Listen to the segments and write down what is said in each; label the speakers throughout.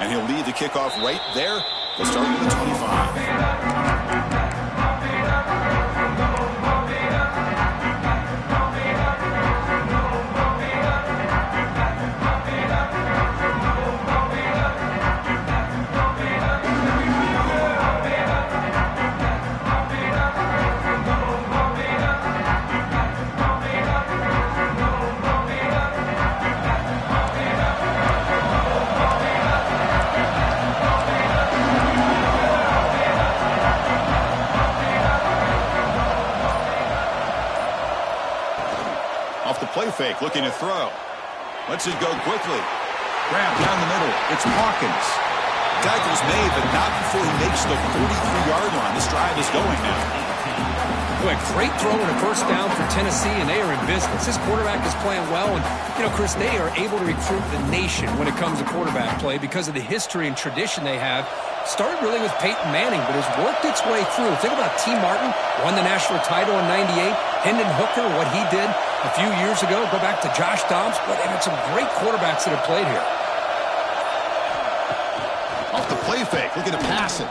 Speaker 1: And he'll lead the kickoff right there. They'll start with the 25. Play fake, looking to throw. Lets it go quickly. Grab down the middle. It's Hawkins. Tackles made, but not before he makes the 43-yard line. This drive is going now.
Speaker 2: Boy, great throw and a first down for Tennessee, and they are in business. This quarterback is playing well, and, you know, Chris, they are able to recruit the nation when it comes to quarterback play because of the history and tradition they have. Started really with Peyton Manning, but has worked its way through. Think about T. Martin, won the national title in '98. Hendon Hooker, what he did a few years ago. Go back to Josh Dobbs. But they've had some great quarterbacks that have played here.
Speaker 1: Off the play fake, looking to pass it.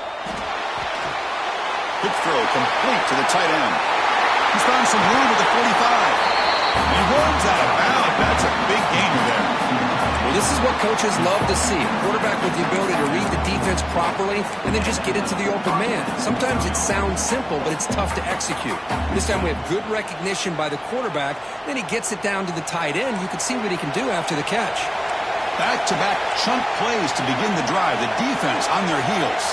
Speaker 1: Quick throw, complete to the tight end. He's found some room at the 45. He runs out of bounds. That's a big gainer there.
Speaker 2: Well, this is what coaches love to see. A quarterback with the ability to read the defense properly and then just get it to the open man. Sometimes it sounds simple, but it's tough to execute. This time we have good recognition by the quarterback. Then he gets it down to the tight end. You can see what he can do after the catch.
Speaker 1: Back-to-back chunk plays to begin the drive. The defense on their heels.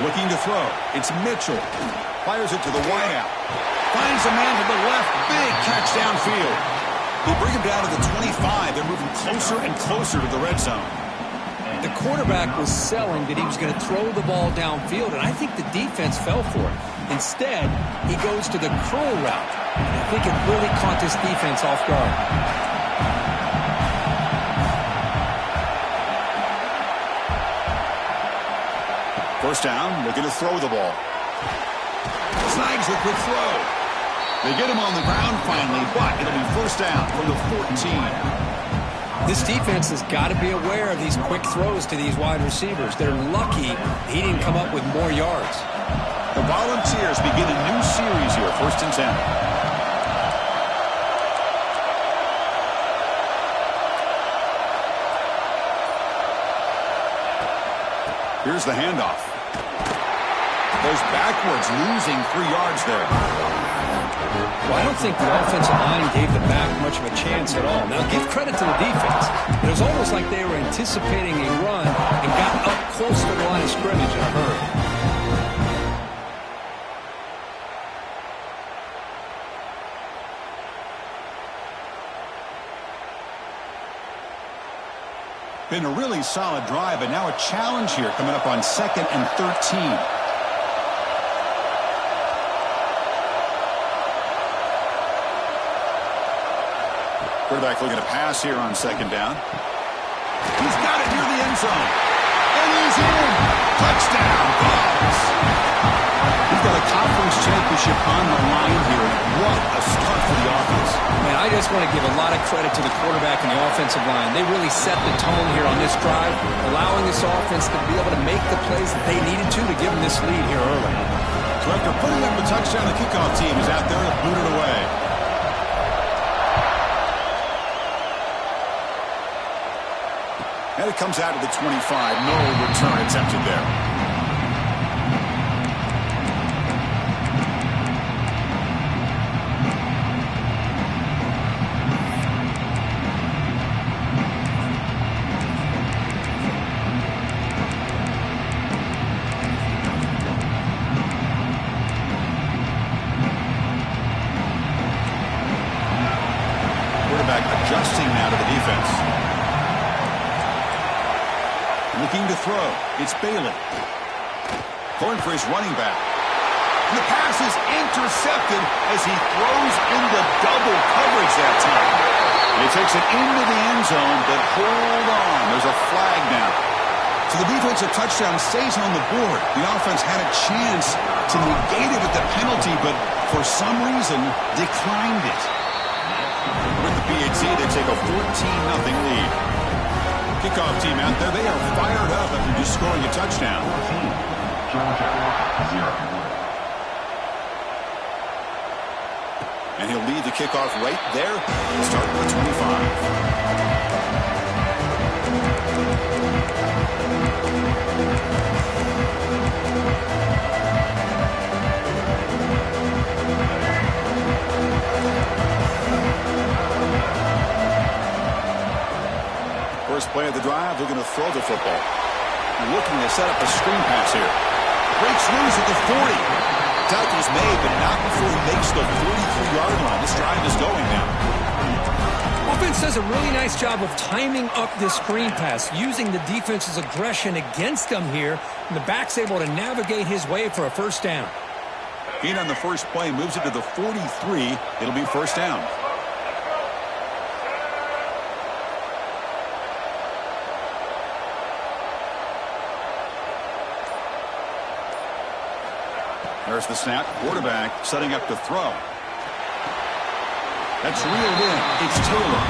Speaker 1: Looking to throw. It's Mitchell. Fires it to the wideout. Finds a man to the left. Big catch downfield. They bring him down to the 25. They're moving closer and closer to the red zone.
Speaker 2: The quarterback was selling that he was going to throw the ball downfield, and I think the defense fell for it. Instead, he goes to the curl route. And I think it really caught this defense off guard.
Speaker 1: First down, looking to throw the ball. Snags the quick throw. They get him on the ground finally, but it'll be first down from the 14.
Speaker 2: This defense has got to be aware of these quick throws to these wide receivers. They're lucky he didn't come up with more yards.
Speaker 1: The Volunteers begin a new series here, 1st and 10. Here's the handoff. Goes backwards, losing 3 yards there.
Speaker 2: Well, I don't think the offensive line gave the back much of a chance at all. Now, give credit to the defense. It was almost like they were anticipating a run and got up close to the line of scrimmage in a hurry.
Speaker 1: Been a really solid drive, but now a challenge here coming up on 2nd and 13. Quarterback looking to pass here on 2nd down. He's got it near the end zone. And he's in. Touchdown, Bucs. He's got a conference championship on the line here. What a start for the offense.
Speaker 2: Man, I just want to give a lot of credit to the quarterback and the offensive line. They really set the tone here on this drive, allowing this offense to be able to make the plays that they needed to give them this lead here early.
Speaker 1: So after putting up a touchdown, the kickoff team is out there to boot it away. And it comes out to the 25. No return attempted there. Quarterback adjusting now to the defense. Looking to throw. It's Bailey. Going for his running back. And the pass is intercepted as he throws into double coverage that time. And he takes it into the end zone, but hold on. There's a flag now. So the defensive touchdown stays on the board. The offense had a chance to negate it with the penalty, but for some reason declined it. With the PAT, they take a 14-0 lead. Kickoff team out there, they are fired up after just scoring a touchdown. And he'll lead the kickoff right there, starting with 25. First play of the drive, they're going to throw the football. Looking to set up a screen pass here. Breaks loose at the 40. Tackle's made, but not before he makes the 43-yard line. This drive is going now.
Speaker 2: Offense does a really nice job of timing up this screen pass, using the defense's aggression against them here, and the back's able to navigate his way for a first down.
Speaker 1: Gain on the first play, moves it to the 43. It'll be first down. There's the snap. Quarterback setting up to throw. That's reeled in. It's Taylor.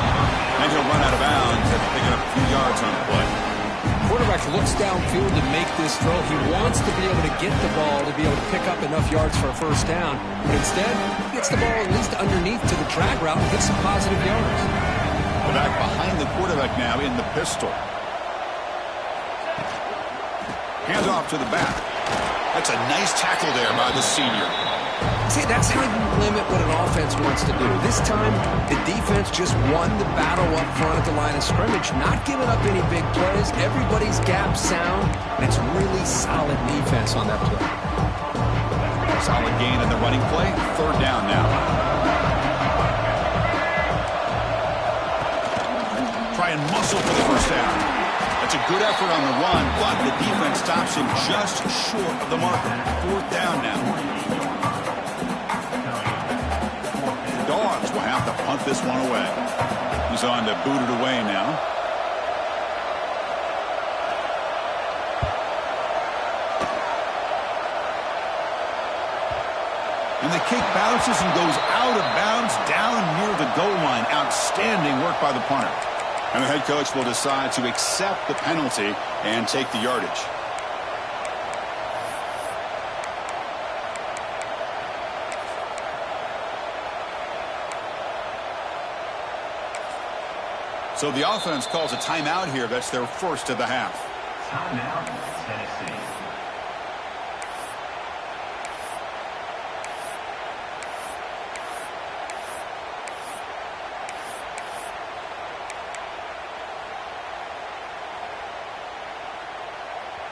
Speaker 1: And he'll run out of bounds after picking up a few yards on the play.
Speaker 2: Quarterback looks downfield to make this throw. He wants to be able to get the ball to be able to pick up enough yards for a first down. But instead, he gets the ball at least underneath to the drag route and gets some positive yards.
Speaker 1: The back behind the quarterback now in the pistol. Hands off to the back. That's a nice tackle there by the senior.
Speaker 2: See, that's how you limit what an offense wants to do. This time, the defense just won the battle up front at the line of scrimmage, not giving up any big plays. Everybody's gap sound, and it's really solid defense on that play.
Speaker 1: Solid gain in the running play. Third down now. Try and muscle for the first down. That's a good effort on the run, but the defense stops him just short of the marker. Fourth down now. The Dogs will have to punt this one away. He's on to boot it away now. And the kick bounces and goes out of bounds down near the goal line. Outstanding work by the punter. And the head coach will decide to accept the penalty and take the yardage. So the offense calls a timeout here. That's their first of the half.
Speaker 3: Timeout, Tennessee.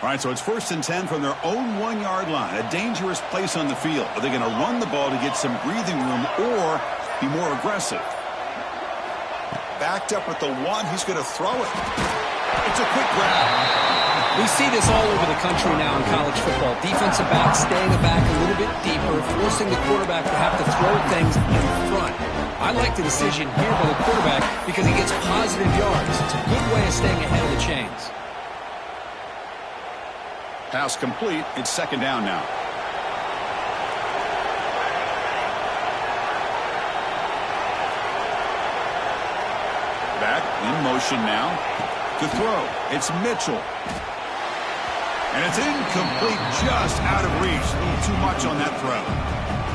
Speaker 1: All right, so it's 1st and 10 from their own 1-yard line. A dangerous place on the field. Are they going to run the ball to get some breathing room or be more aggressive? Backed up at the 1. He's going to throw it. It's a quick grab.
Speaker 2: We see this all over the country now in college football. Defensive backs staying back a little bit deeper, forcing the quarterback to have to throw things in front. I like the decision here by the quarterback because he gets positive yards. It's a good way of staying ahead of the chains.
Speaker 1: Pass complete. It's 2nd down now. Back in motion now to throw. It's Mitchell. And it's incomplete, just out of reach. A little too much on that throw.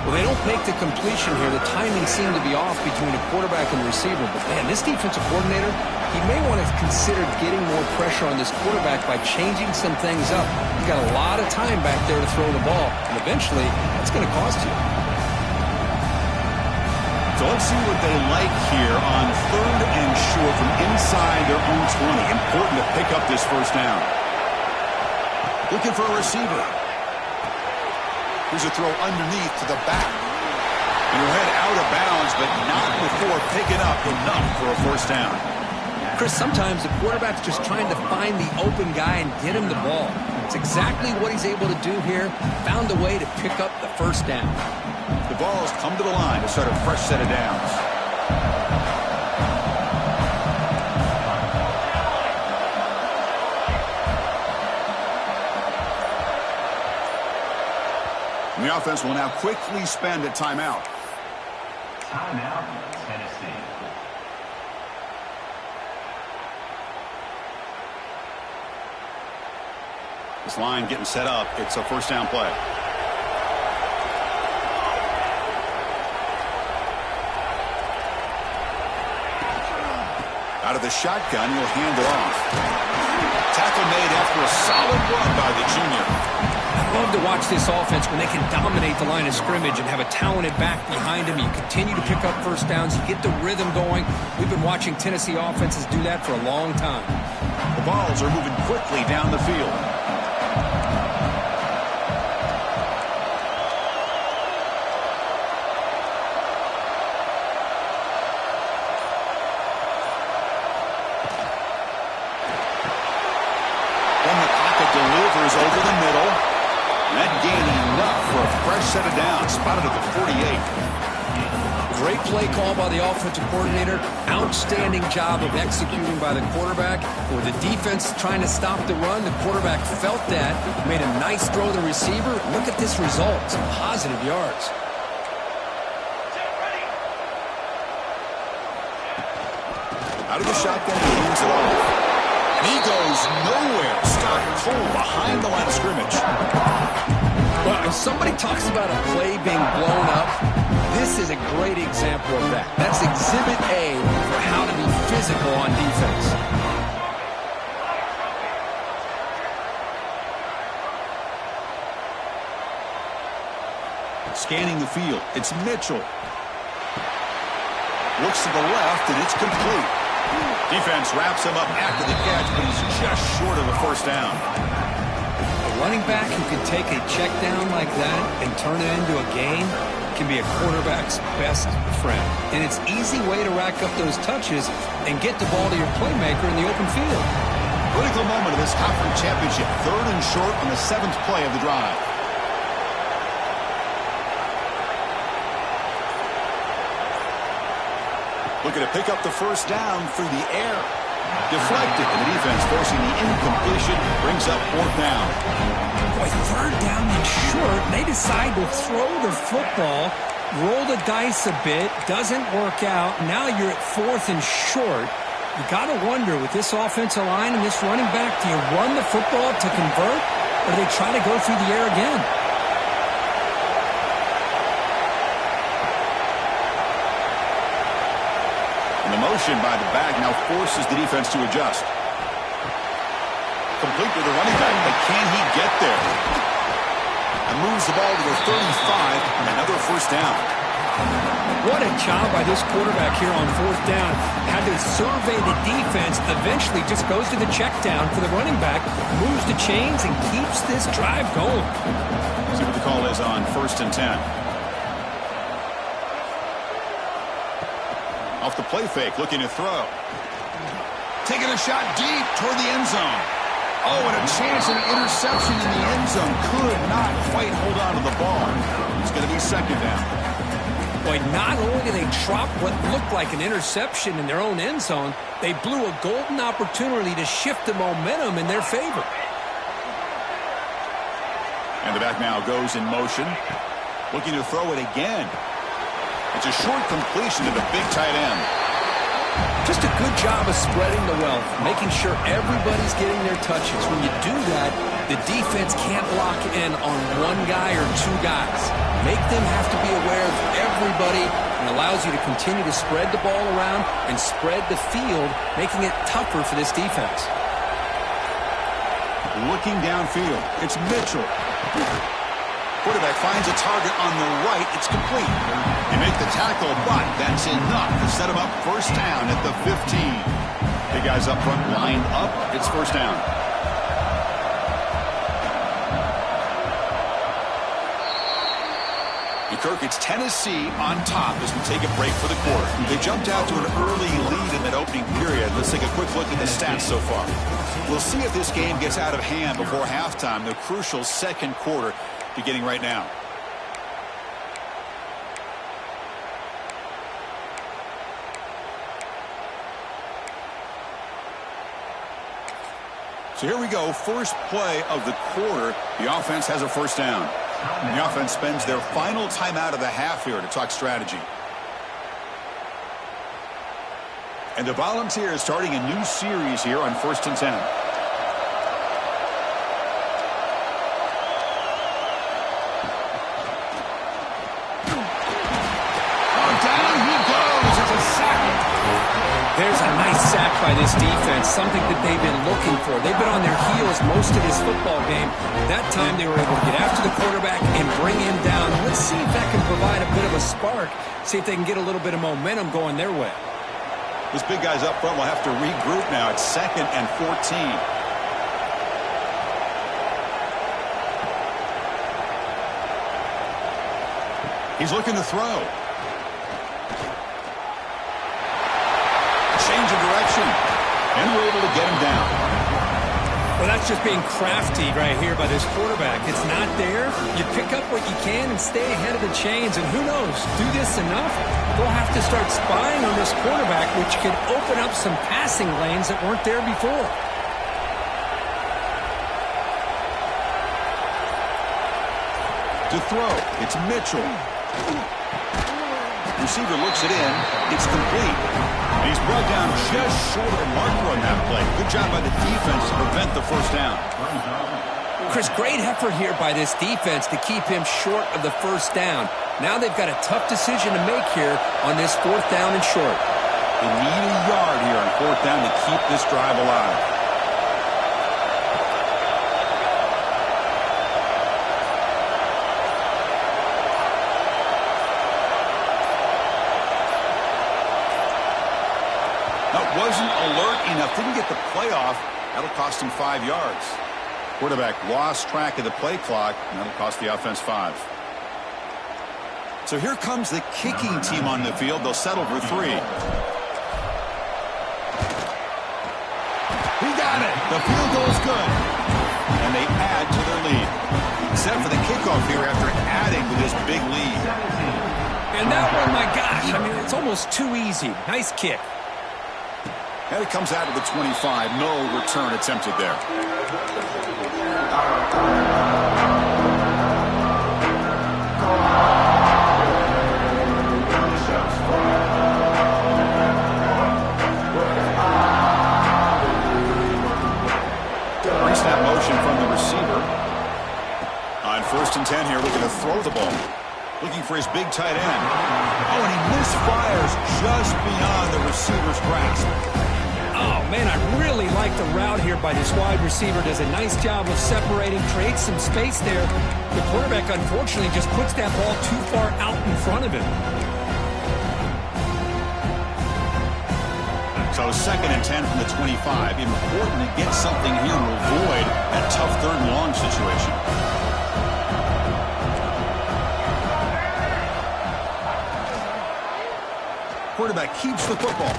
Speaker 2: Well, they don't make the completion here. The timing seemed to be off between the quarterback and the receiver. But, man, this defensive coordinator, he may want to consider getting more pressure on this quarterback by changing some things up. He's got a lot of time back there to throw the ball. And eventually, that's going to cost you.
Speaker 1: So let's see what they like here on 3rd and short from inside their own 20. Important to pick up this first down. Looking for a receiver. Here's a throw underneath to the back. And he'll head out of bounds, but not before picking up enough for a first down.
Speaker 2: Chris, sometimes the quarterback's just trying to find the open guy and get him the ball. It's exactly what he's able to do here. Found a way to pick up the first down.
Speaker 1: The ball's come to the line to start a fresh set of downs. And the offense will now quickly spend a timeout.
Speaker 3: Timeout, Tennessee.
Speaker 1: This line getting set up. It's a first down play. Out of the shotgun, he'll hand it off. Tackle made after a solid run by the junior.
Speaker 2: I love to watch this offense when they can dominate the line of scrimmage and have a talented back behind them. You continue to pick up first downs. You get the rhythm going. We've been watching Tennessee offenses do that for a long time.
Speaker 1: The balls are moving quickly down the field. Delivers over the middle. That gain enough for a fresh set of downs. Spotted at the 48.
Speaker 2: Great play call by the offensive coordinator. Outstanding job of executing by the quarterback. For the defense trying to stop the run, the quarterback felt that. Made a nice throw to the receiver. Look at this result. Some positive yards.
Speaker 1: Out of the shotgun, he leads it off. He goes nowhere. Stopped cold behind the line of scrimmage.
Speaker 2: Well, if somebody talks about a play being blown up, this is a great example of that. That's Exhibit A for how to be physical on defense.
Speaker 1: Scanning the field. It's Mitchell. Looks to the left, and it's complete. Defense wraps him up after the catch, but he's just short of a first down.
Speaker 2: A running back who can take a check down like that and turn it into a gain can be a quarterback's best friend. And it's an easy way to rack up those touches and get the ball to your playmaker in the open field.
Speaker 1: Critical moment of this conference championship. 3rd and short on the 7th play of the drive. Looking to pick up the first down through the air. Deflected, and the defense forcing the incompletion. Brings up 4th down.
Speaker 2: Boy, 3rd down and short. They decide to throw the football, roll the dice a bit. Doesn't work out. Now you're at 4th and short. You got to wonder, with this offensive line and this running back, do you run the football to convert, or do they try to go through the air again?
Speaker 1: The motion by the back now forces the defense to adjust. Complete with the running back, but can he get there? And moves the ball to the 35, and another first down.
Speaker 2: What a job by this quarterback here on 4th down. Had to survey the defense, eventually just goes to the check down for the running back, moves the chains, and keeps this drive going.
Speaker 1: See what the call is on 1st and 10. Off the play fake, looking to throw. Taking a shot deep toward the end zone. Oh, and a chance at an interception in the end zone. Could not quite hold on to the ball. It's going to be 2nd down.
Speaker 2: Boy, not only did they drop what looked like an interception in their own end zone, they blew a golden opportunity to shift the momentum in their favor.
Speaker 1: And the back now goes in motion. Looking to throw it again. It's a short completion to the big tight end.
Speaker 2: Just a good job of spreading the wealth, making sure everybody's getting their touches. When you do that, the defense can't lock in on one guy or 2 guys. Make them have to be aware of everybody, and allows you to continue to spread the ball around and spread the field, making it tougher for this defense.
Speaker 1: Looking downfield, it's Mitchell. Quarterback finds a target on the right. It's complete. They make the tackle, but that's enough to set him up first down at the 15. Big guys up front lined up. It's first down. Kirk, it's Tennessee on top as we take a break for the quarter. They jumped out to an early lead in that opening period. Let's take a quick look at the stats so far. We'll see if this game gets out of hand before halftime. The crucial 2nd quarter beginning right now. So here we go. First play of the quarter. The offense has a first down. And the offense spends their final timeout of the half here to talk strategy. And the Volunteers starting a new series here on 1st and 10.
Speaker 2: back by this defense, something that they've been looking for. They've been on their heels most of this football game. That time they were able to get after the quarterback and bring him down. Let's see if that can provide a bit of a spark, see if they can get a little bit of momentum going their way.
Speaker 1: This big guy's up front will have to regroup now. It's 2nd and 14. He's looking to throw. Change of direction. And we're able to get him down.
Speaker 2: Well, that's just being crafty right here by this quarterback. It's not there. You pick up what you can and stay ahead of the chains. And who knows, do this enough, they'll have to start spying on this quarterback, which could open up some passing lanes that weren't there before.
Speaker 1: To throw, it's Mitchell. Receiver looks it in. It's complete. And he's brought down just short of the marker on that play. Good job by the defense to prevent the first down.
Speaker 2: Chris, great effort here by this defense to keep him short of the first down. Now they've got a tough decision to make here on this 4th down and short.
Speaker 1: They need a yard here on 4th down to keep this drive alive. Wasn't alert enough, didn't get the play off. That'll cost him 5 yards. Quarterback lost track of the play clock, and that'll cost the offense 5. So here comes the kicking team on the field. They'll settle for 3. He got it. The field goal is good. And they add to their lead. Set for the kickoff here after adding to this big lead.
Speaker 2: And that one, my gosh, I mean, it's almost too easy. Nice kick.
Speaker 1: And it comes out of the 25. No return attempted there. Pre-snap motion from the receiver. On 1st and 10 here, looking to throw the ball. Looking for his big tight end. Oh, and he misfires just beyond the receiver's grasp.
Speaker 2: Oh, man, I really like the route here by this wide receiver. Does a nice job of separating, creates some space there. The quarterback, unfortunately, just puts that ball too far out in front of him.
Speaker 1: So 2nd and 10 from the 25. Important to get something here to avoid that tough 3rd and long situation. Quarterback keeps the football.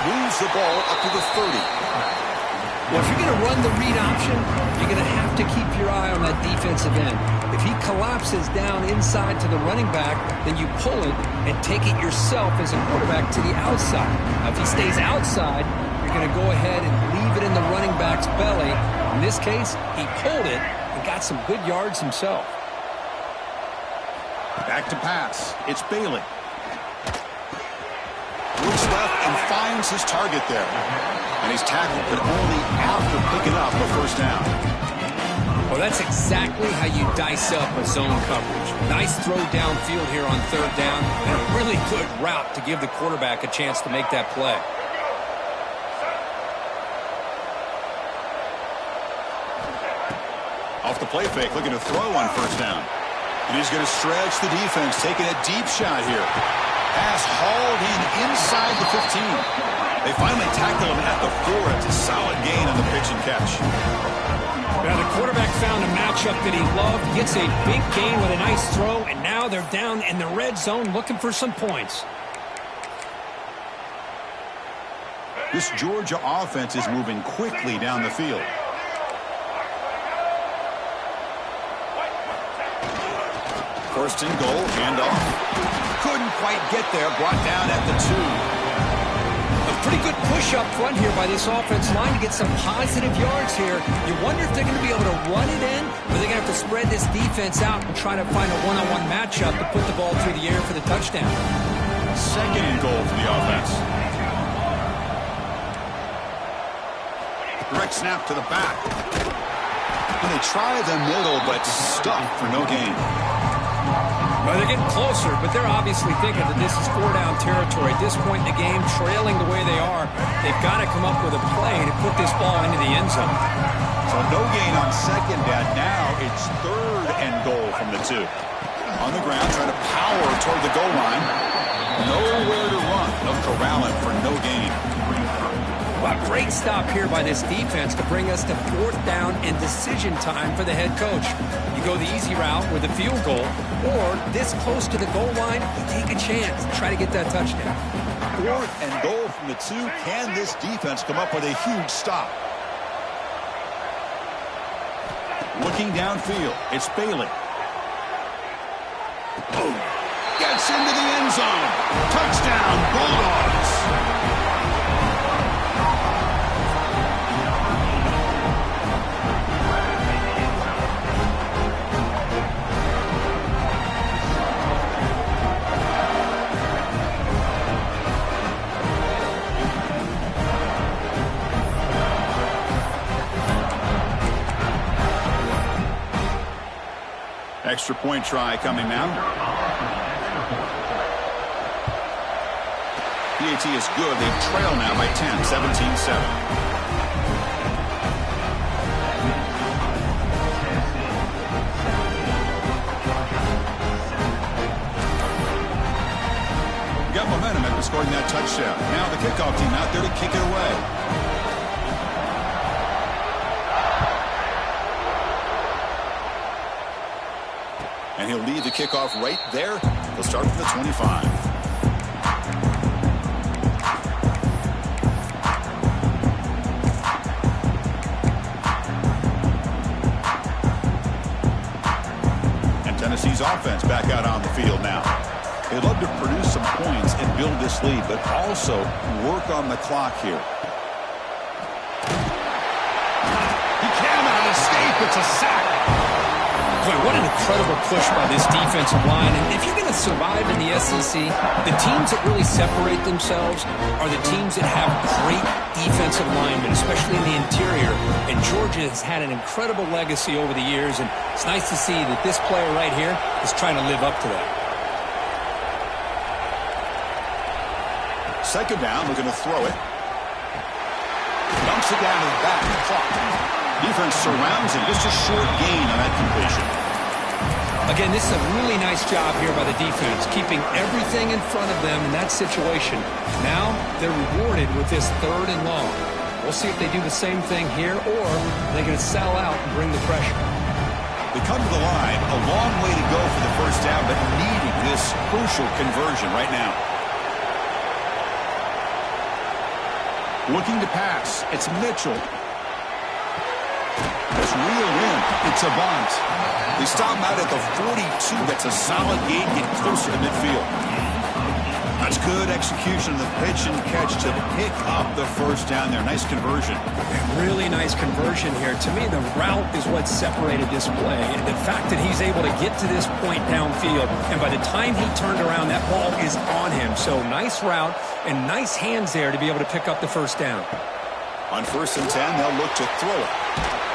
Speaker 1: Moves the ball up to the 30.
Speaker 2: Well, if you're going to run the read option, you're going to have to keep your eye on that defensive end. If he collapses down inside to the running back, then you pull it and take it yourself as a quarterback to the outside. Now, if he stays outside, you're going to go ahead and leave it in the running back's belly. In this case, he pulled it and got some good yards himself.
Speaker 1: Back to pass. It's Bailey. Looks left and finds his target there. And he's tackled, but only after picking up a first down.
Speaker 2: Well, that's exactly how you dice up a zone coverage. Nice throw downfield here on 3rd down, and a really good route to give the quarterback a chance to make that play.
Speaker 1: Off the play fake, looking to throw on 1st down. And he's going to stretch the defense, taking a deep shot here. Pass hauled in inside the 15. They finally tackle him at the 4. It's a solid gain on the pitch and catch.
Speaker 2: Now the quarterback found a matchup that he loved, gets a big gain with a nice throw, and now they're down in the red zone looking for some points.
Speaker 1: This Georgia offense is moving quickly down the field. First and goal, handoff. Couldn't quite get there, brought down at the 2.
Speaker 2: A pretty good push up front here by this offense line to get some positive yards here. You wonder if they're going to be able to run it in, or they're going to have to spread this defense out and try to find a one-on-one matchup to put the ball through the air for the touchdown.
Speaker 1: 2nd and goal for the offense. Direct snap to the back. And they try the middle, but stuck for no gain.
Speaker 2: Well, They're getting closer, but they're obviously thinking that this is 4-down territory. At this point in the game, trailing the way they are, they've got to come up with a play to put this ball into the end zone.
Speaker 1: So no gain on second down. Now it's 3rd and goal from the 2. On the ground, trying to power toward the goal line. Nowhere to run. They'll corral him for no gain.
Speaker 2: Well, great stop here by this defense to bring us to 4th down and decision time for the head coach. You go the easy route with a field goal, or this close to the goal line, you take a chance. Try to get that touchdown.
Speaker 1: 4th and goal from the 2. Can this defense come up with a huge stop? Looking downfield, it's Bailey. Boom. Gets into the end zone. Touchdown, Bulldogs. Extra point try coming now. PAT is good. They trail now by 10, 17-7. Got momentum after scoring that touchdown. Now the kickoff team out there to kick it away. And he'll lead the kickoff right there. He'll start from the 25. And Tennessee's offense back out on the field now. They'd love to produce some points and build this lead, but also work on the clock here. He cannot escape. It's a sack.
Speaker 2: Boy, what an incredible push by this defensive line. And if you're going to survive in the SEC, the teams that really separate themselves are the teams that have great defensive linemen, especially in the interior. And Georgia has had an incredible legacy over the years, and it's nice to see that this player right here is trying to live up to that.
Speaker 1: Second down, looking to throw it. Dumps it down to the back of the clock. Defense surrounds him. Just a short gain on that completion.
Speaker 2: Again, this is a really nice job here by the defense, keeping everything in front of them in that situation. Now they're rewarded with this 3rd and long. We'll see if they do the same thing here, or they're going to sell out and bring the pressure.
Speaker 1: They come to the line. A long way to go for the first down, but needing this crucial conversion right now. Looking to pass. It's Mitchell. It's reeled in. It's Avant. They stop him out at the 42. That's a solid gain. Get closer to midfield. That's good execution of the pitch and catch to pick up the first down there. Nice conversion.
Speaker 2: Really nice conversion here. To me, the route is what separated this play. And the fact that he's able to get to this point downfield, and by the time he turned around, that ball is on him. So nice route and nice hands there to be able to pick up the first down.
Speaker 1: On 1st and 10, they'll look to throw it.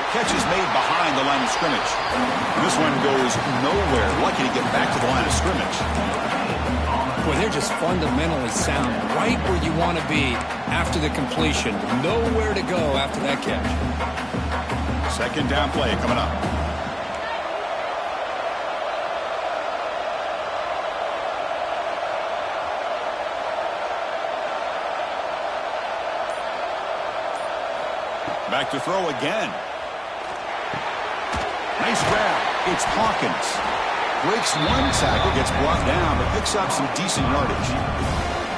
Speaker 1: Catch is made behind the line of scrimmage. And this one goes nowhere. Lucky to get back to the line of scrimmage.
Speaker 2: Boy, they're just fundamentally sound. Right where you want to be after the completion. Nowhere to go after that catch.
Speaker 1: Second down play coming up. Back to throw again. Nice grab. It's Hawkins. Breaks one tackle, gets brought down, but picks up some decent yardage.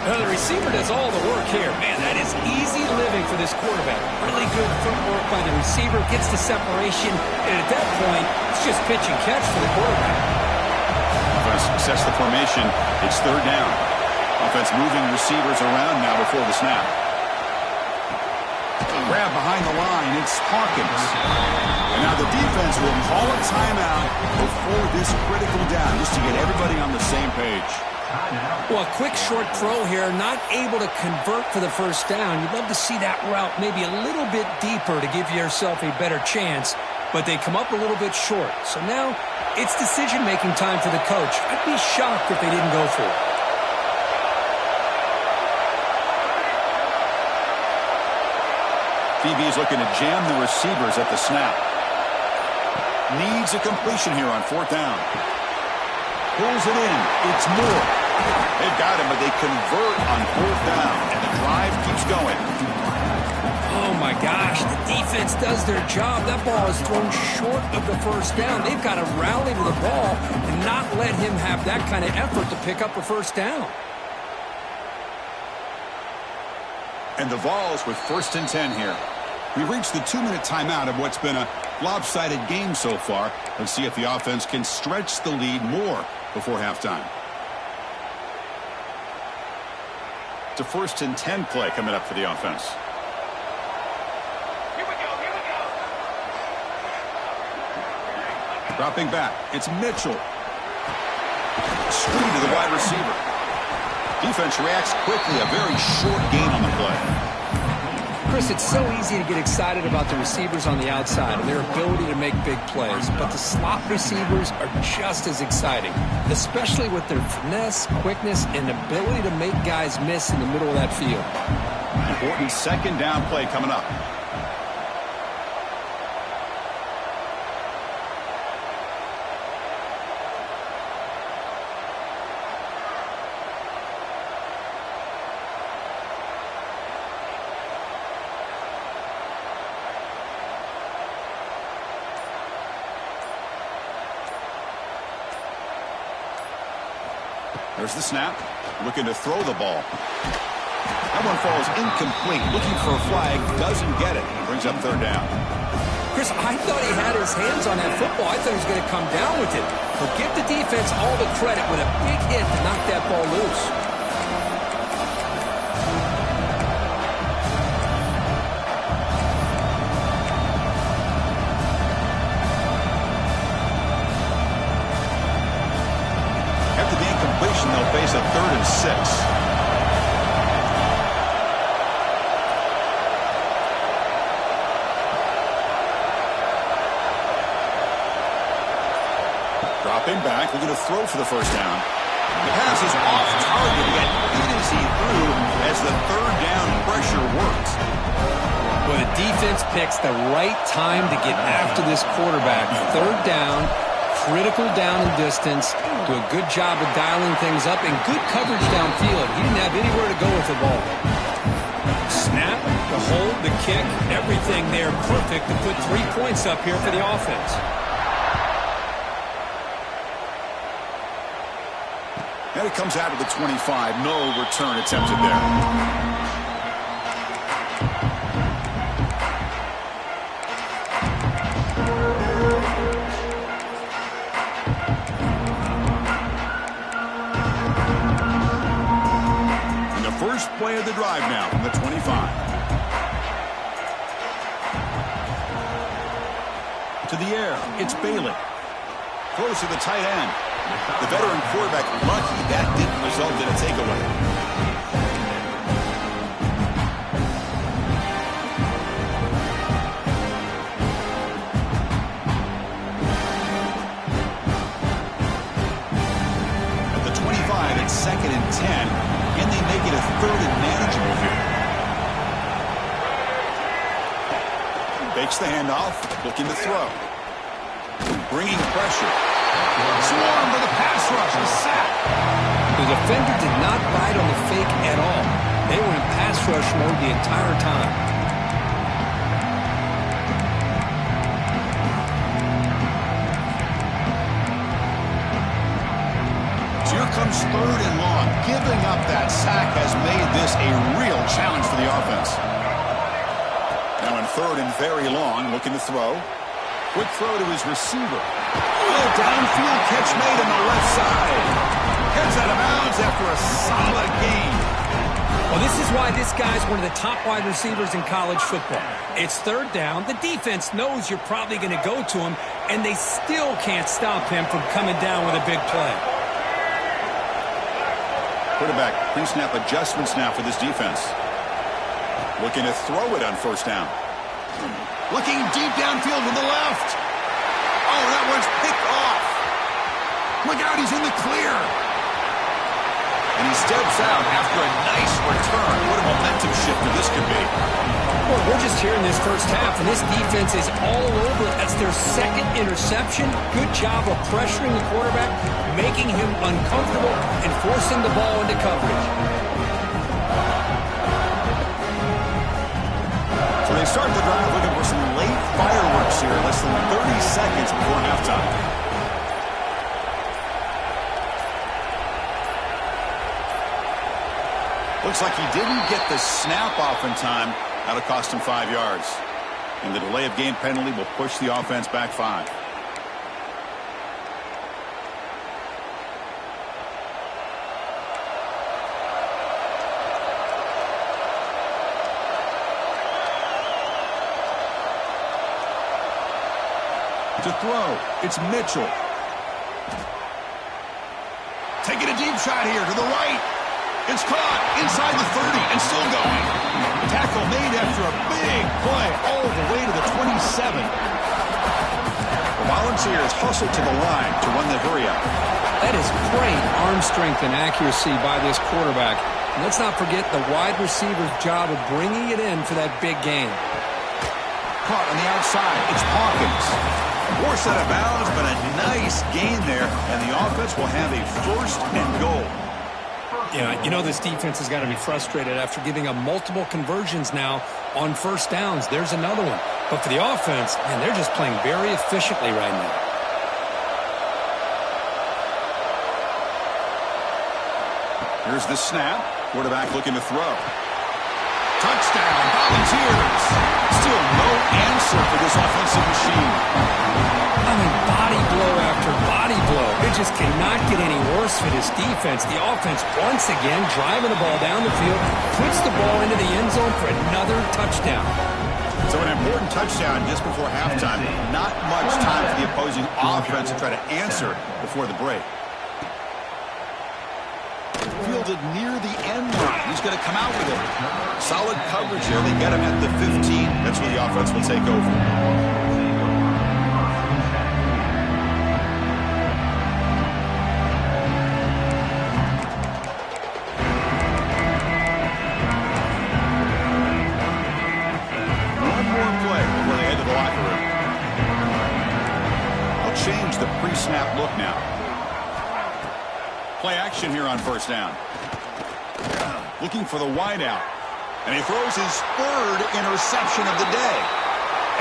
Speaker 2: Now the receiver does all the work here. Man, that is easy living for this quarterback. Really good footwork by the receiver, gets the separation, and at that point, it's just pitch and catch for the quarterback.
Speaker 1: Offense sets the formation. It's 3rd down. Offense moving receivers around now before the snap. Grab behind the line. It's Hawkins. And now the defense will call a timeout before this critical down just to get everybody on the same page.
Speaker 2: Well, a quick short throw here, not able to convert for the first down. You'd love to see that route maybe a little bit deeper to give yourself a better chance. but they come up a little bit short. So now it's decision-making time for the coach. I'd be shocked if they didn't go for it.
Speaker 1: DB is looking to jam the receivers at the snap. Needs a completion here on 4th down. Pulls it in. It's Moore. They've got him, but they convert on 4th down, and the drive keeps going.
Speaker 2: Oh, my gosh. The defense does their job. That ball is thrown short of the 1st down. They've got to rally to the ball and not let him have that kind of effort to pick up a 1st down.
Speaker 1: And the Vols with 1st and 10 here. We've reached the 2-minute timeout of what's been a lopsided game so far. Let's see if the offense can stretch the lead more before halftime. It's a 1st and 10 play coming up for the offense.
Speaker 3: Here we go.
Speaker 1: Dropping back. It's Mitchell. Screen to the wide receiver. Defense reacts quickly. A very short gain on the play.
Speaker 2: Chris, it's so easy to get excited about the receivers on the outside and their ability to make big plays, but the slot receivers are just as exciting, especially with their finesse, quickness, and ability to make guys miss in the middle of that field.
Speaker 1: Important 2nd down play coming up. There's the snap. Looking to throw the ball. That one falls incomplete. Looking for a flag. Doesn't get it. Brings up 3rd down.
Speaker 2: Chris, I thought he had his hands on that football. I thought he was going to come down with it. But give the defense all the credit with a big hit to knock that ball loose.
Speaker 1: They'll face a 3rd and 6. Dropping back, looking to throw for the 1st down. The pass is off target, yet it is he threw as the 3rd down pressure works.
Speaker 2: Well, the defense picks the right time to get after this quarterback. 3rd down. Critical down and distance, do a good job of dialing things up, and good coverage downfield. He didn't have anywhere to go with the ball. Snap, the hold, the kick, everything there perfect to put 3 points up here for the offense.
Speaker 1: And it comes out of the 25. No return attempted there. Play of the drive now from the 25. To the air, it's Bailey. Close to the tight end. The veteran quarterback lucky that didn't result in a takeaway. At the 25, it's 2nd and 10. Can they make it a 3rd and manageable here? Fakes the handoff, looking to throw. Bringing pressure. Swarmed by the pass rush, a sack.
Speaker 2: The defender did not bite on the fake at all. They were in pass rush mode the entire time.
Speaker 1: Comes 3rd and long. Giving up that sack has made this a real challenge for the offense. Now in 3rd and very long, looking to throw. Quick throw to his receiver. Oh, downfield catch made on the left side. Heads out of bounds after a solid gain.
Speaker 2: Well, this is why this guy's one of the top wide receivers in college football. It's 3rd down. The defense knows you're probably going to go to him, and they still can't stop him from coming down with a big play.
Speaker 1: Quarterback pre-snap adjustments now for this defense. Looking to throw it on 1st down. Looking deep downfield to the left. Oh, that one's picked off. Look out, he's in the clear. And he steps out after a nice return. What a momentum shifter this could be.
Speaker 2: Well, we're just here in this first half, and this defense is all over. That's their second interception. Good job of pressuring the quarterback, making him uncomfortable, and forcing the ball into coverage.
Speaker 1: So they start the drive looking for some late fireworks here, less than 30 seconds before halftime. Looks like he didn't get the snap off in time. That'll cost him 5 yards. And the delay of game penalty will push the offense back 5. To throw, it's Mitchell. Taking a deep shot here to the right. It's caught inside the 30 and still going. Tackle made after a big play all the way to the 27. The Volunteers hustle to the line to run the hurry up.
Speaker 2: That is great arm strength and accuracy by this quarterback. And let's not forget the wide receiver's job of bringing it in for that big game.
Speaker 1: Caught on the outside. It's Hawkins. Forced out of bounds, but a nice gain there, and the offense will have a 1st and goal.
Speaker 2: Yeah, you know this defense has got to be frustrated after giving up multiple conversions now on first downs. There's another one. But for the offense, man, they're just playing very efficiently right now.
Speaker 1: Here's the snap. Quarterback looking to throw. Touchdown, Volunteers. Still no answer for this offensive machine.
Speaker 2: I mean, body blow after body blow. It just cannot get any worse for this defense. The offense, once again, driving the ball down the field, puts the ball into the end zone for another touchdown.
Speaker 1: So an important touchdown just before halftime. Not much time for the opposing offense to try to answer before the break. Fielded near the end line. He's going to come out with it. Solid coverage there. They get him at the 15. That's where the offense will take over. Change the pre-snap look now. Play action here on first down. Looking for the wideout. And he throws his 3rd interception of the day.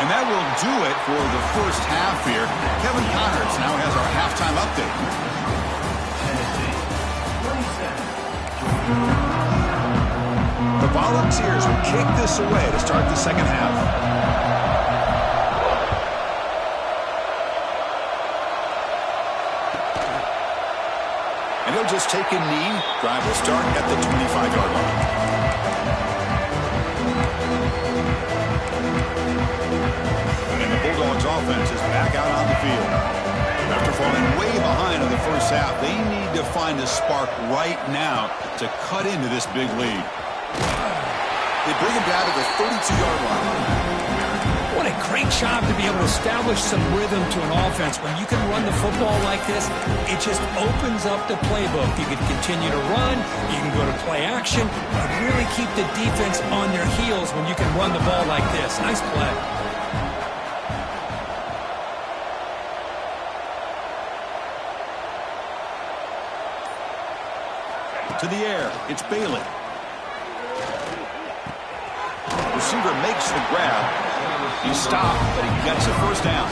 Speaker 1: And that will do it for the first half here. Kevin Connors now has our halftime update. The Volunteers will kick this away to start the second half. And he'll just take a knee. Drive will start at the 25-yard line. And the Bulldogs offense is back out on the field. After falling way behind in the first half, they need to find a spark right now to cut into this big lead. They bring him down to the 32-yard line.
Speaker 2: What a great job to be able to establish some rhythm to an offense. When you can run the football like this, it just opens up the playbook. You can continue to run, you can go to play action, and really keep the defense on their heels when you can run the ball like this. Nice play.
Speaker 1: To the air, it's Bailey. Receiver makes the grab. He stopped, but he gets a first down.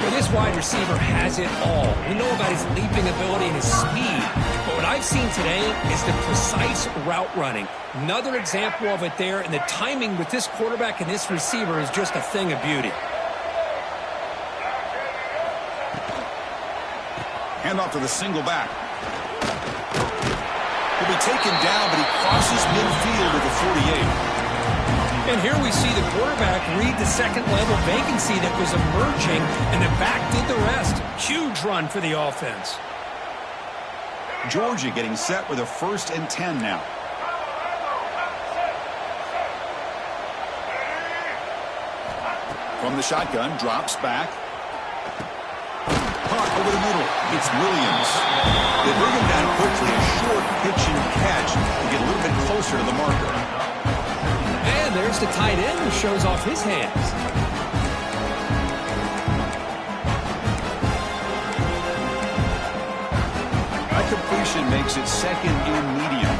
Speaker 2: Well, this wide receiver has it all. We know about his leaping ability and his speed. But what I've seen today is the precise route running. Another example of it there, and the timing with this quarterback and this receiver is just a thing of beauty.
Speaker 1: Handoff to the single back. He'll be taken down, but he crosses midfield to the 48.
Speaker 2: And here we see the quarterback read the second-level vacancy that was emerging, and the back did the rest. Huge run for the offense.
Speaker 1: Georgia getting set with a 1st and 10 now. From the shotgun, drops back. Caught over the middle. It's Williams. They bring him down quickly. A short pitch and catch to get a little bit closer to the marker.
Speaker 2: And there's the tight end who shows off his hands.
Speaker 1: That completion makes it second and medium.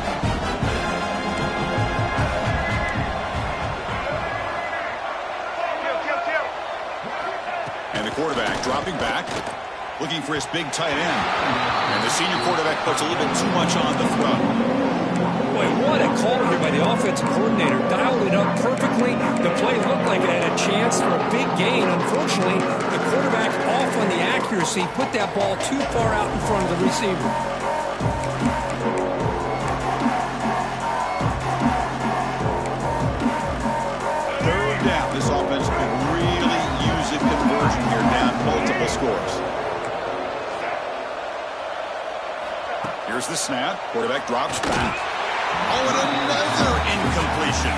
Speaker 1: And the quarterback dropping back, looking for his big tight end. And the senior quarterback puts a little bit too much on the throw.
Speaker 2: Boy, what a call here by the offensive coordinator. Dialed it up perfectly. The play looked like it had a chance for a big gain. Unfortunately, the quarterback off on the accuracy, put that ball too far out in front of the receiver.
Speaker 1: Third down. This offense could really use a conversion here, down multiple scores. Here's the snap. Quarterback drops back. Oh, and another incompletion.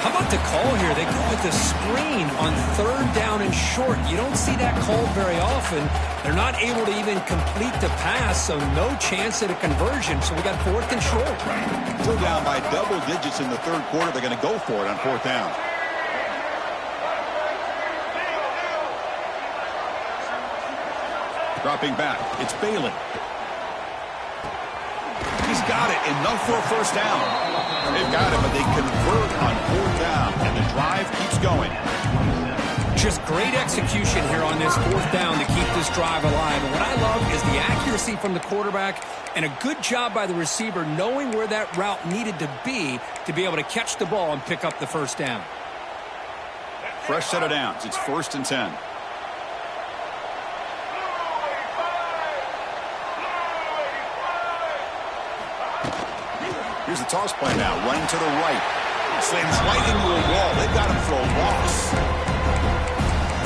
Speaker 2: How about the call here? They go with the screen on third down and short. You don't see that called very often. They're not able to even complete the pass, so no chance at a conversion. So we got fourth and short.
Speaker 1: Still down by double digits in the third quarter. They're going to go for it on fourth down. Dropping back. It's Bailey. He's got it. Enough for a first down. They've got it, but they convert on fourth down, and the drive keeps going.
Speaker 2: Just great execution here on this fourth down to keep this drive alive. And what I love is the accuracy from the quarterback and a good job by the receiver knowing where that route needed to be able to catch the ball and pick up the first down.
Speaker 1: Fresh set of downs. It's 1st and 10. Here's the toss play now, running to the right. Slams right into a wall. They've got him for a loss.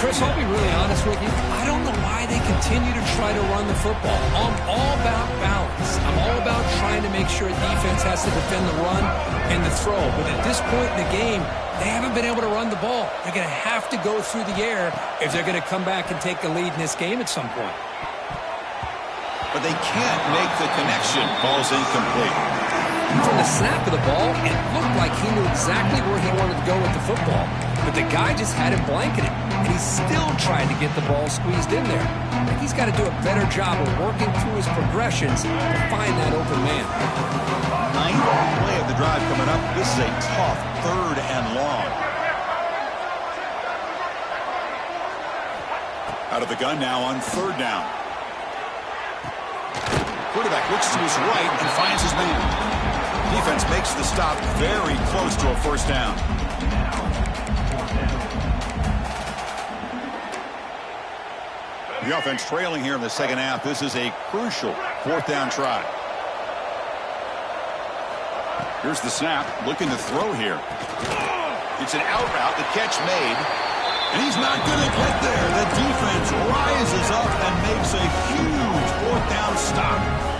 Speaker 2: Chris, I'll be really honest with you. I don't know why they continue to try to run the football. I'm all about balance. I'm all about trying to make sure defense has to defend the run and the throw. But at this point in the game, they haven't been able to run the ball. They're going to have to go through the air if they're going to come back and take the lead in this game at some point.
Speaker 1: But they can't make the connection. Ball's incomplete.
Speaker 2: From the snap of the ball, it looked like he knew exactly where he wanted to go with the football. But the guy just had him blanketed, and he still tried to get the ball squeezed in there. I think he's got to do a better job of working through his progressions to find that open man.
Speaker 1: Ninth play of the drive coming up. This is a tough third and long. Out of the gun now on third down. Quarterback looks to his right and finds his man. Defense makes the stop very close to a first down. The offense trailing here in the second half. This is a crucial fourth down try. Here's the snap, looking to throw here. It's an out route, the catch made. And he's not going to get there. The defense rises up and makes a huge fourth down stop.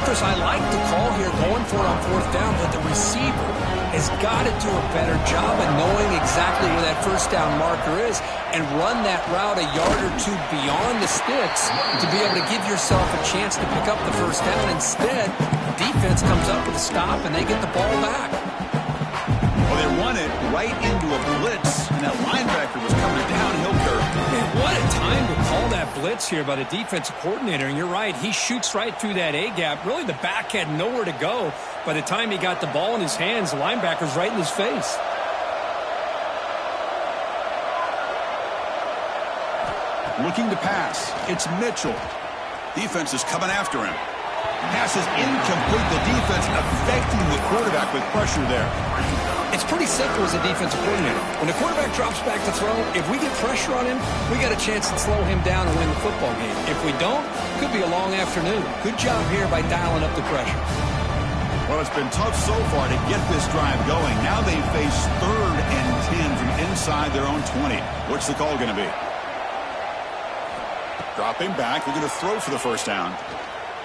Speaker 2: Chris, I like the call here going for it on fourth down, but the receiver has got to do a better job of knowing exactly where that first down marker is and run that route a yard or two beyond the sticks to be able to give yourself a chance to pick up the first down. Instead, the defense comes up with a stop and they get the ball back.
Speaker 1: Well, they run it right into a blitz, and that linebacker was coming downhill curve.
Speaker 2: Man, what a time to call that blitz here by the defensive coordinator. And you're right, he shoots right through that A-gap. Really, the back had nowhere to go. By the time he got the ball in his hands, the linebacker's right in his face.
Speaker 1: Looking to pass. It's Mitchell. Defense is coming after him. Pass is incomplete. The defense affecting the quarterback with pressure there.
Speaker 2: It's pretty simple as a defensive coordinator. When the quarterback drops back to throw, if we get pressure on him, we got a chance to slow him down and win the football game. If we don't, it could be a long afternoon. Good job here by dialing up the pressure.
Speaker 1: Well, it's been tough so far to get this drive going. Now they face 3rd and 10 from inside their own 20. What's the call going to be? Dropping back. They're going to throw for the first down.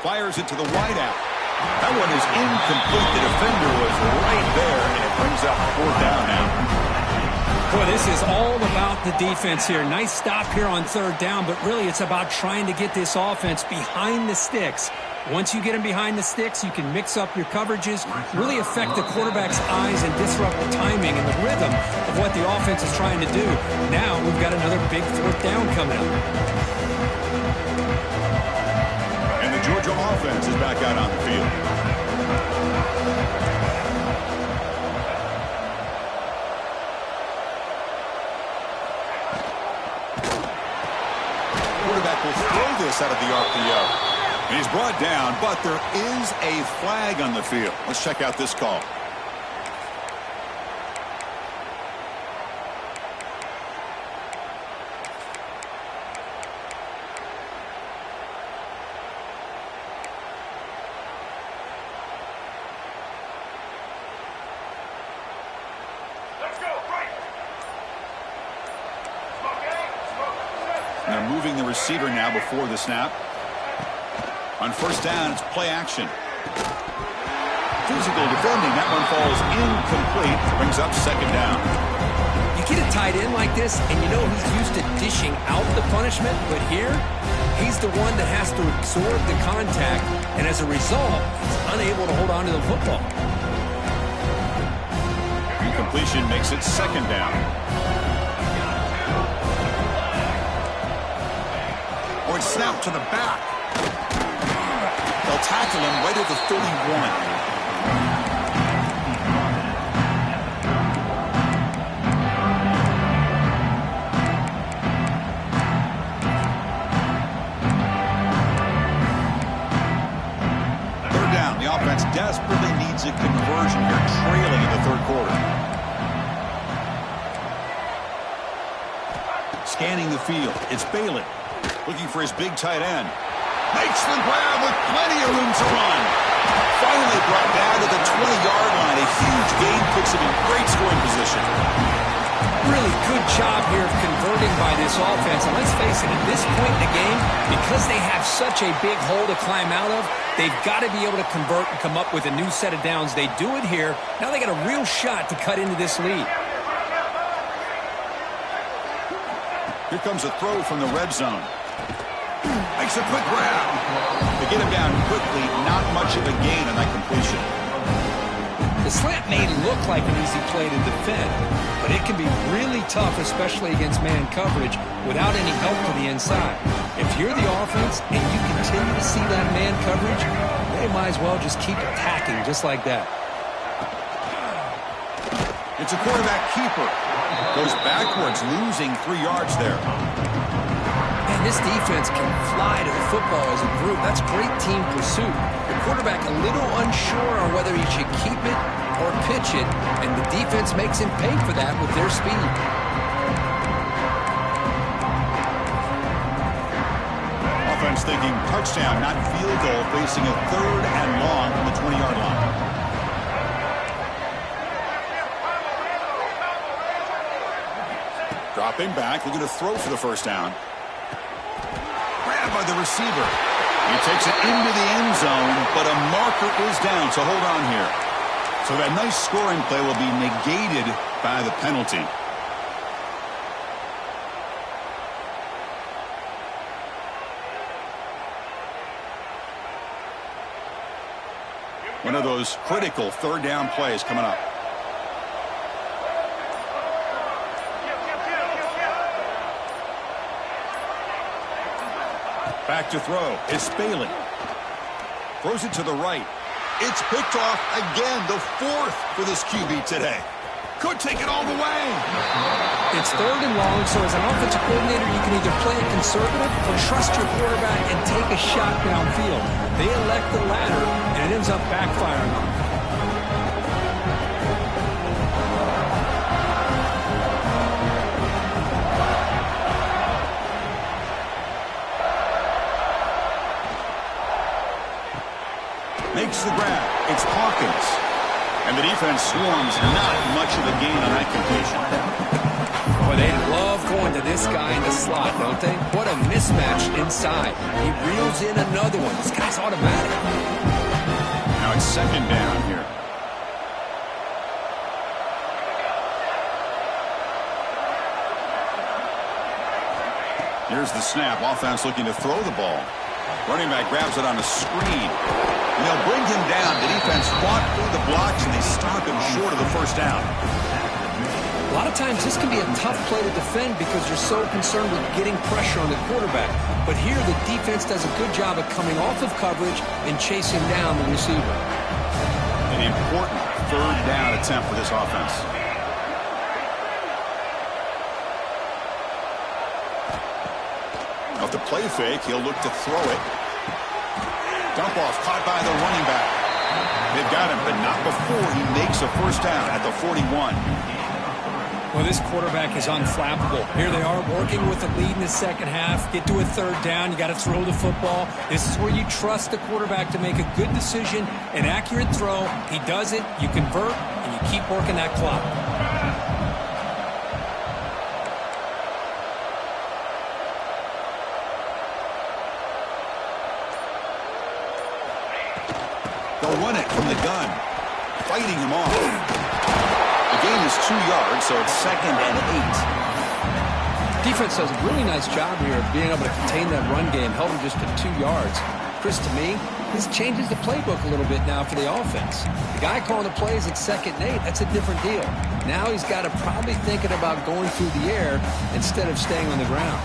Speaker 1: Fires it to the wide out. That one is incomplete. The defender was right there, and it brings up fourth down now.
Speaker 2: Boy, this is all about the defense here. Nice stop here on third down, but really it's about trying to get this offense behind the sticks. Once you get them behind the sticks, you can mix up your coverages, really affect the quarterback's eyes and disrupt the timing and the rhythm of what the offense is trying to do. Now we've got another big fourth down coming up.
Speaker 1: And the Georgia offense is back out on the field. Quarterback will throw this out of the RPO. And he's brought down, but there is a flag on the field. Let's check out this call. And they're moving the receiver now before the snap. On first down, it's play action. Physical defending. That one falls incomplete. Brings up second down.
Speaker 2: You get a tight end like this, and you know he's used to dishing out the punishment, but here, he's the one that has to absorb the contact, and as a result, he's unable to hold on to the football.
Speaker 1: Incompletion makes it second down. Or it's snapped to the back. They'll tackle him right at the 31. Desperately needs a conversion here, trailing in the third quarter. Scanning the field, it's Bailey, looking for his big tight end. Makes the grab with plenty of room to run. Finally brought down to the 20-yard line. A huge gain puts him in great scoring position.
Speaker 2: Really good job here of converting by this offense. And let's face it, at this point in the game, because they have such a big hole to climb out of, they've got to be able to convert and come up with a new set of downs. They do it here. Now they got a real shot to cut into this lead.
Speaker 1: Here comes a throw from the red zone. Makes a quick grab. They get him down quickly. Not much of a gain on that completion.
Speaker 2: The slant may look like an easy play to defend, but it can be really tough, especially against man coverage, without any help to the inside. If you're the offense and you continue to see that man coverage, they might as well just keep attacking just like that.
Speaker 1: It's a quarterback keeper. Goes backwards, losing 3 yards there.
Speaker 2: Man, this defense can fly to the football as a group. That's great team pursuit. The quarterback a little unsure on whether he should keep it or pitch it, and the defense makes him pay for that with their speed.
Speaker 1: Offense thinking touchdown, not field goal, facing a third and long from the 20-yard line. Dropping back, looking to throw for the first down. Grabbed by the receiver. He takes it into the end zone, but a marker is down, so hold on here. So that nice scoring play will be negated by the penalty. One of those critical third down plays coming up. Back to throw. It's Bailey. Throws it to the right. It's picked off again, the fourth for this QB today. Could take it all the way.
Speaker 2: It's third and long, so as an offensive coordinator, you can either play it conservative or trust your quarterback and take a shot downfield. They elect the latter, and it ends up backfiring on them.
Speaker 1: Makes the grab. It's Hawkins. And the defense swarms, not much of a gain on that completion.
Speaker 2: Boy, they love going to this guy in the slot, don't they? What a mismatch inside. He reels in another one. This guy's automatic.
Speaker 1: Now it's second down here. Here's the snap. Offense looking to throw the ball. Running back grabs it on a screen. And they'll bring him down. The defense fought through the blocks, and they stop him short of the first down.
Speaker 2: A lot of times this can be a tough play to defend because you're so concerned with getting pressure on the quarterback. But here the defense does a good job of coming off of coverage and chasing down the receiver.
Speaker 1: An important third down attempt for this offense. Off the play fake, he'll look to throw it. Dump off caught by the running back. They've got him, but not before he makes a first down at the 41.
Speaker 2: Well, this quarterback is unflappable. Here they are working with the lead in the second half. Get to a third down. You got to throw the football. This is where you trust the quarterback to make a good decision, an accurate throw. He does it, you convert, and you keep working that clock.
Speaker 1: They'll run it from the gun. Fighting him off. The gain is 2 yards, so it's 2nd and 8.
Speaker 2: Defense does a really nice job here of being able to contain that run game. Held him just to 2 yards. Chris, to me, this changes the playbook a little bit now for the offense. The guy calling the plays at 2nd and 8, that's a different deal. Now he's got to probably thinking about going through the air instead of staying on the ground.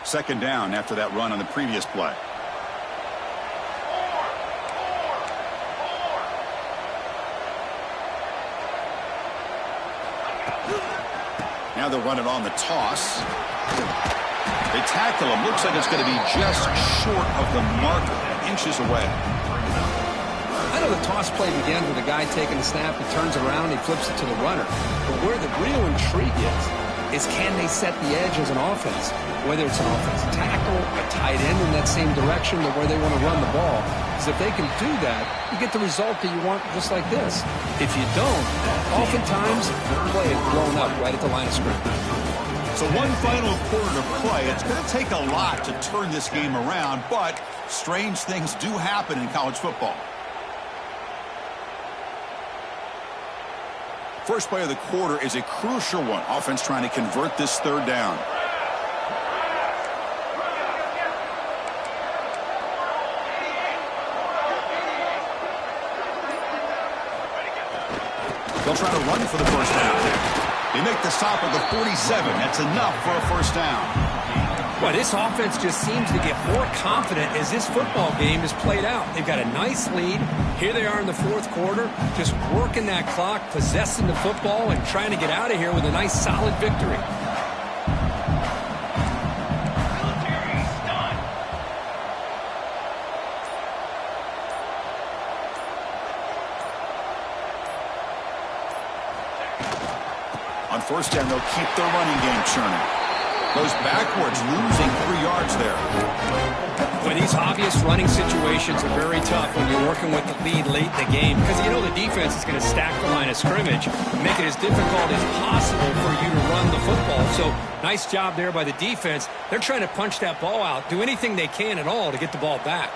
Speaker 1: 2nd down after that run on the previous play. Now they'll run it on the toss. They tackle him. Looks like it's going to be just short of the marker, inches away.
Speaker 2: I know the toss play begins with a guy taking the snap, he turns around, he flips it to the runner. But where the real intrigue is can they set the edge as an offense? Whether it's an offensive tackle, a tight end in that same direction to where they want to run the ball. Because if they can do that, you get the result that you want just like this. If you don't, oftentimes the play is blown up right at the line of scrimmage.
Speaker 1: So one final quarter to play. It's going to take a lot to turn this game around, but strange things do happen in college football. First play of the quarter is a crucial one. Offense trying to convert this third down. They'll try to run for the first down. They make the stop at the 47. That's enough for a first down.
Speaker 2: Well, this offense just seems to get more confident as this football game is played out. They've got a nice lead. Here they are in the fourth quarter, just working that clock, possessing the football, and trying to get out of here with a nice, solid victory.
Speaker 1: On first down, they'll keep their running game churning. Goes backwards, losing 3 yards there.
Speaker 2: Well, these obvious running situations are very tough when you're working with the lead late in the game because you know the defense is going to stack the line of scrimmage, make it as difficult as possible for you to run the football. So nice job there by the defense. They're trying to punch that ball out, do anything they can at all to get the ball back.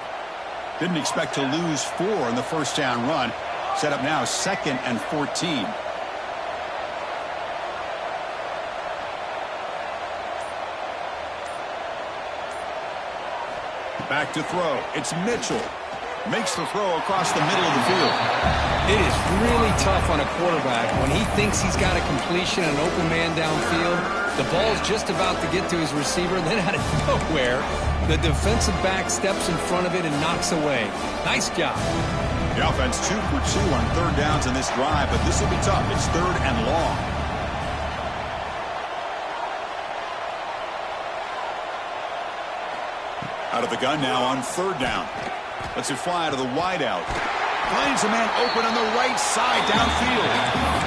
Speaker 1: Didn't expect to lose 4 in the first down run. Set up now 2nd and 14. Back to throw. It's Mitchell. Makes the throw across the middle of the field.
Speaker 2: It is really tough on a quarterback when he thinks he's got a completion and an open man downfield. The ball's just about to get to his receiver. Then out of nowhere, the defensive back steps in front of it and knocks away. Nice job.
Speaker 1: The offense 2 for 2 on third downs in this drive, but this will be tough. It's 3rd and long. Out of the gun now on 3rd down. Lets it fly to the wideout. Finds a man open on the right side downfield.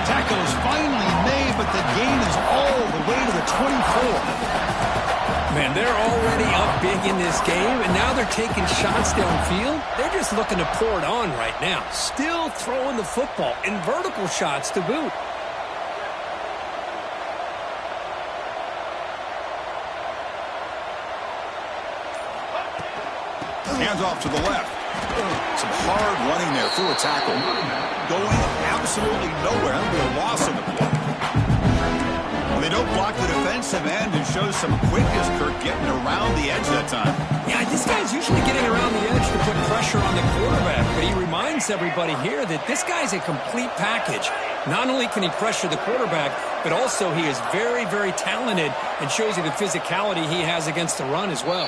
Speaker 1: Tackle is finally made, but the gain is all the way to the 24.
Speaker 2: Man, they're already up big in this game, and now they're taking shots downfield. They're just looking to pour it on right now. Still throwing the football, and vertical shots to boot.
Speaker 1: Hands off to the left. Some hard running there through a tackle. Going absolutely nowhere. That'll be a loss on the play. They don't block the defensive end and show some quickness, Kirk, getting around the edge that time.
Speaker 2: Yeah, this guy's usually getting around the edge to put pressure on the quarterback, but he reminds everybody here that this guy's a complete package. Not only can he pressure the quarterback, but also he is very, very talented and shows you the physicality he has against the run as well.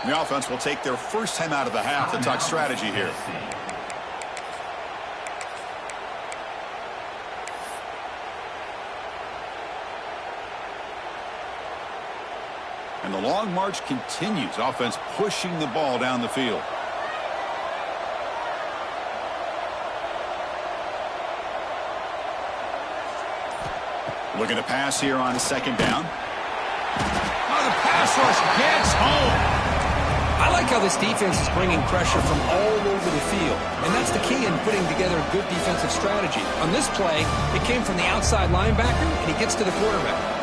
Speaker 1: The offense will take their first time out of the half to talk strategy here. And the long march continues. Offense pushing the ball down the field. Looking to pass here on second down. Oh, the pass rush gets home.
Speaker 2: I like how this defense is bringing pressure from all over the field, and that's the key in putting together a good defensive strategy. On this play, it came from the outside linebacker, and he gets to the quarterback.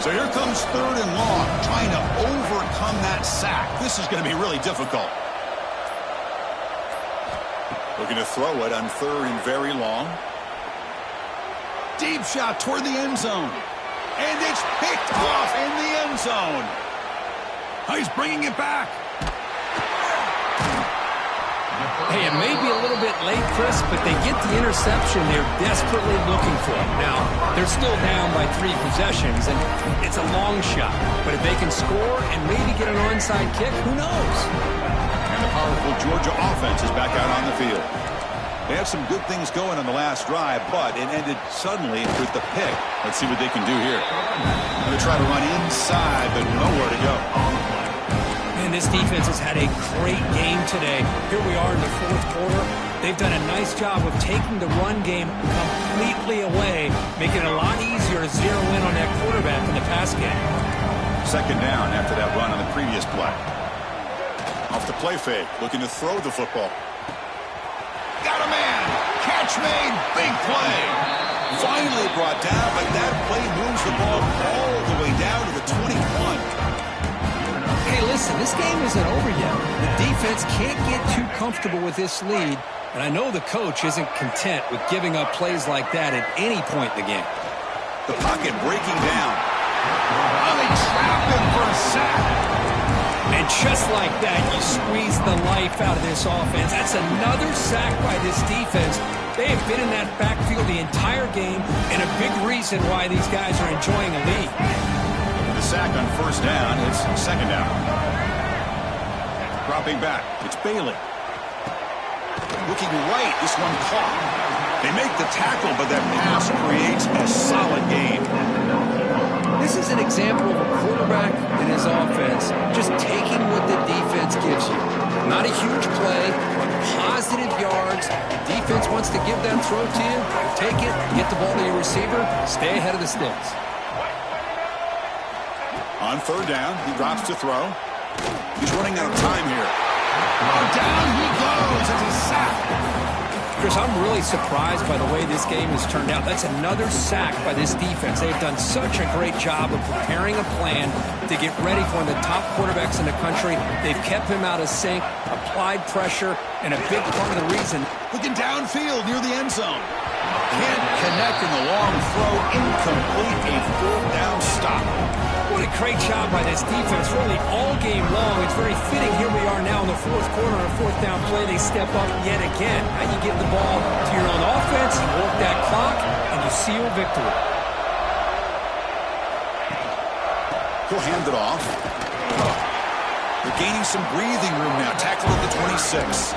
Speaker 1: So here comes third and long, trying to overcome that sack. This is going to be really difficult. Looking to throw it on third and very long. Deep shot toward the end zone. And it's picked off in the end zone. Oh, he's bringing it back.
Speaker 2: Hey, it may be a little bit late, Chris, but they get the interception they're desperately looking for. Now, they're still down by 3 possessions, and it's a long shot. But if they can score and maybe get an onside kick, who knows?
Speaker 1: And the powerful Georgia offense is back out on the field. They had some good things going on the last drive, but it ended suddenly with the pick. Let's see what they can do here. Going to try to run inside, but nowhere to go.
Speaker 2: And this defense has had a great game today. Here we are in the fourth quarter. They've done a nice job of taking the run game completely away, making it a lot easier to zero in on that quarterback in the pass game.
Speaker 1: Second down after that run on the previous play. Off the play fake, looking to throw the football. Got a man. Catch made. Big play. Finally brought down, but that play moves the ball all the way down to the 21.
Speaker 2: Hey, listen, this game isn't over yet. The defense can't get too comfortable with this lead, and I know the coach isn't content with giving up plays like that at any point in the game.
Speaker 1: The pocket breaking down. Oh, they trap him for a sack.
Speaker 2: And just like that, you squeeze the life out of this offense. That's another sack by this defense. They have been in that backfield the entire game, and a big reason why these guys are enjoying a lead.
Speaker 1: Sack on first down. It's second down. Dropping back. It's Bailey. Looking right. This one caught. They make the tackle, but that pass creates a solid game.
Speaker 2: This is an example of a quarterback and his offense just taking what the defense gives you. Not a huge play, but positive yards. The defense wants to give that throw to you. Take it, get the ball to your receiver, stay ahead of the sticks.
Speaker 1: On third down, he drops to throw. He's running out of time here. Oh, down he goes. It's a sack.
Speaker 2: Chris, I'm really surprised by the way this game has turned out. That's another sack by this defense. They've done such a great job of preparing a plan to get ready for one of the top quarterbacks in the country. They've kept him out of sync, applied pressure, and a big part of the reason.
Speaker 1: Looking downfield near the end zone. Can't connect in the long throw. Incomplete. A fourth down stop.
Speaker 2: What a great job by this defense, really all game long. It's very fitting. Here we are now in the fourth quarter on a fourth down play. They step up yet again. Now you give the ball to your own offense, you work that clock, and you seal victory.
Speaker 1: He'll hand it off. They're gaining some breathing room now. Tackle at the 26.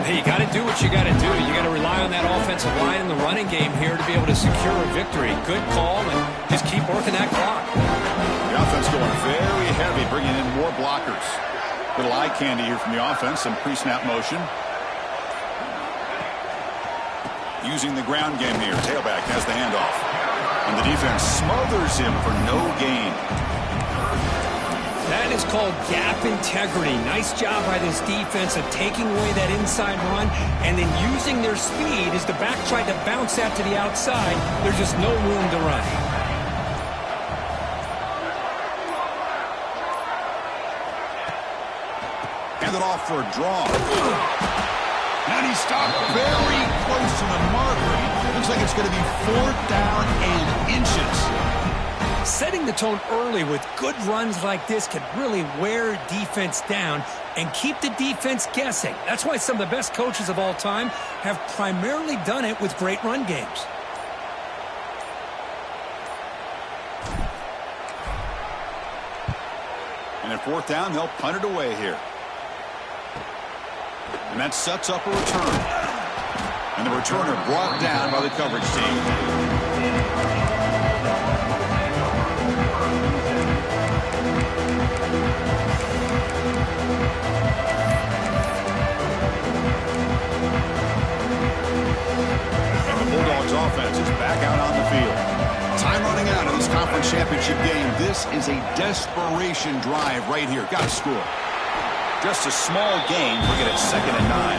Speaker 2: Hey, you got to do what you got to do. You got to rely on that offensive line in the running game here to be able to secure a victory. Good call, and just keep working that clock.
Speaker 1: The offense going very heavy, bringing in more blockers. Little eye candy here from the offense, some pre-snap motion. Using the ground game here. Tailback has the handoff. And the defense smothers him for no gain.
Speaker 2: That is called gap integrity. Nice job by this defense of taking away that inside run and then using their speed as the back tried to bounce that to the outside. There's just no room to run.
Speaker 1: Hand it off for a draw. And he stopped very close to the marker. Looks like it's going to be fourth down and inches.
Speaker 2: Setting the tone early with good runs like this can really wear defense down and keep the defense guessing. That's why some of the best coaches of all time have primarily done it with great run games.
Speaker 1: And at fourth down, they'll punt it away here. And that sets up a return. And the returner brought down by the coverage team. Bulldogs offense is back out on the field. Time running out in this conference championship game. This is a desperation drive right here. Got to score. Just a small gain. Bring it at 2nd and 9.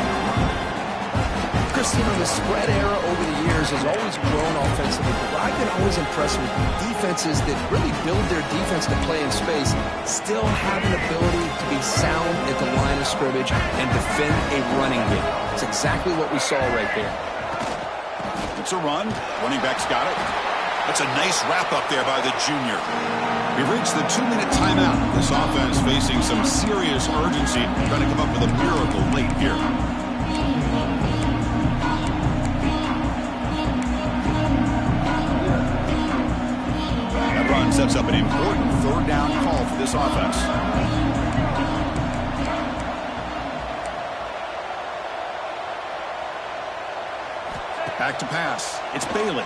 Speaker 4: Chris, the spread era over the years has always grown offensively, but I've been always impressed with defenses that really build their defense to play in space, still have an ability to be sound at the line of scrimmage and defend a running game. It's exactly what we saw right there.
Speaker 1: It's a run. Running back's got it. That's a nice wrap-up there by the junior. We've reached the 2-minute timeout. This offense facing some serious urgency, trying to come up with a miracle late here. That run sets up an important third down call for this offense. Back to pass. It's Bailey.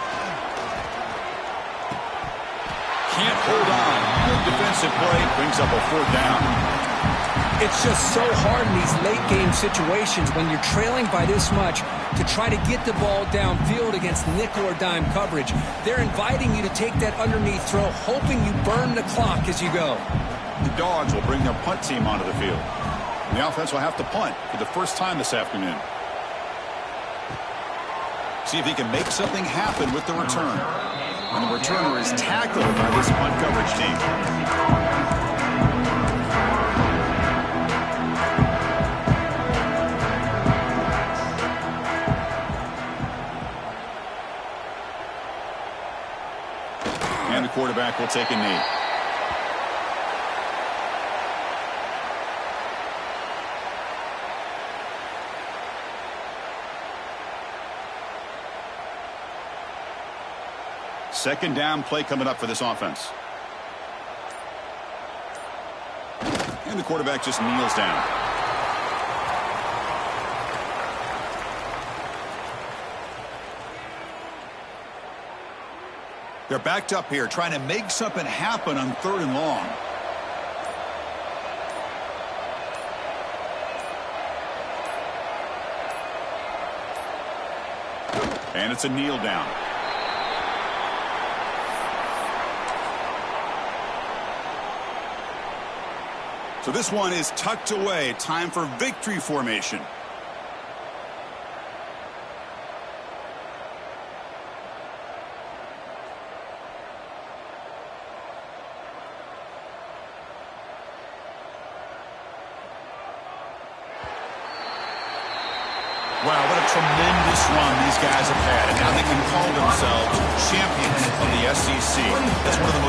Speaker 1: Can't hold on. Good defensive play. Brings up a 4th down.
Speaker 2: It's just so hard in these late-game situations when you're trailing by this much to try to get the ball downfield against nickel or dime coverage. They're inviting you to take that underneath throw, hoping you burn the clock as you go.
Speaker 1: The Dogs will bring their punt team onto the field. And the offense will have to punt for the first time this afternoon. See if he can make something happen with the return. And the returner is tackled by this punt coverage team. And the quarterback will take a knee. Second down play coming up for this offense. And the quarterback just kneels down. They're backed up here trying to make something happen on 3rd and long. And it's a kneel down. So this one is tucked away. Time for victory formation. Wow, what a tremendous run these guys have had. And now they can call themselves champions of the SEC. That's one of the most